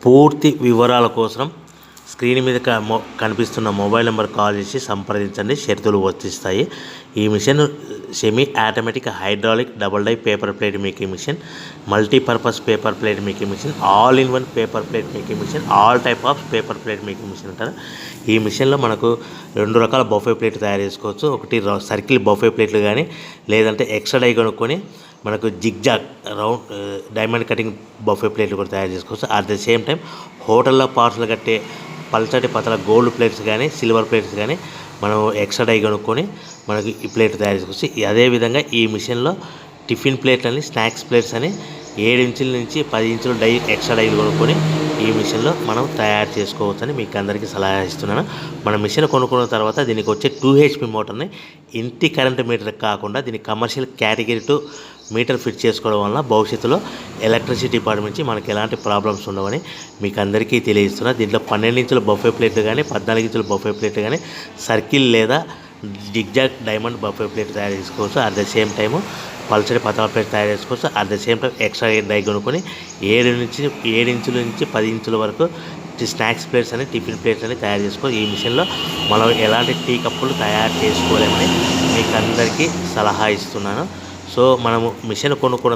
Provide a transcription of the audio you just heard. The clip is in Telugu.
పూర్తి వివరాల కోసం స్క్రీన్ మీద కనిపిస్తున్న మొబైల్ నెంబర్ కాల్ చేసి సంప్రదించండి. షరతులు వర్తిస్తాయి. ఈ machine semi automatic hydraulic double die paper plate making machine, multipurpose paper plate making machine, all in one paper plate making machine, all type of paper plate making machine అంటారు. ఈ మిషన్లో మనకు 2 రకాల బఫే ప్లేట్ తయారు చేసుకోవచ్చు. ఒకటి సర్కిల్ బఫే ప్లేట్లు కానీ, లేదంటే ఎక్స్ట్రా డై కొనుక్కొని మనకు zigzag round diamond cutting buffet ప్లేట్లు కూడా తయారు చేసుకోవచ్చు. అట్ ద సేమ్ టైం హోటల్లో పార్సల్ కట్టే పల్చటి పతల గోల్డ్ ప్లేట్స్ కానీ, సిల్వర్ ప్లేట్స్ కానీ మనం ఎక్స్ట్రా డై కొనుక్కొని మనకి ఈ ప్లేట్ తయారు చేసుకోవచ్చు. అదేవిధంగా ఈ మిషన్లో టిఫిన్ ప్లేట్లు అని, స్నాక్స్ ప్లేట్స్ అని 7 ఇంచుల నుంచి 10 ఇంచుల డై ఎక్స్ట్రా డైలు కొనుక్కొని ఈ మిషన్లో మనం తయారు చేసుకోవచ్చని మీకు అందరికీ సలహా ఇస్తున్నాను. మన మిషన్ కొనుక్కున్న తర్వాత దీనికి వచ్చే 2 HP మోటార్ని ఇంటి కరెంట్ మీటర్ కాకుండా దీనికి కమర్షియల్ కేటగిరీ 2 మీటర్ ఫిట్ చేసుకోవడం వల్ల భవిష్యత్తులో ఎలక్ట్రిసిటీ డిపార్ట్మెంట్ నుంచి మనకి ఎలాంటి ప్రాబ్లమ్స్ ఉండవని మీకు అందరికీ తెలియజేస్తున్నా. దీంట్లో 12 ఇంచుల బఫే ప్లేట్లు కానీ, 14 ఇంచుల బఫే ప్లేట్లు కానీ, సర్కిల్ లేదా జిగ్జాగ్ డైమండ్ బఫే ప్లేట్ తయారు చేసుకోవచ్చు. అట్ ద సేమ్ టైము పల్చడి పతల ప్లేట్ తయారు చేసుకోవచ్చు. At the same time extra die కొనుక్కొని 7 ఇంచుల నుంచి 10 ఇంచుల వరకు స్నాక్స్ ప్లేట్స్ అని, టిఫిన్ ప్లేట్స్ అని తయారు చేసుకోవచ్చు. ఈ మిషన్లో మనం ఎలాంటి టీ కప్పులు తయారు చేసుకోలేమని మీకు అందరికీ సలహా ఇస్తున్నాను. సో మనము మిషన్ కొనుక్కున్న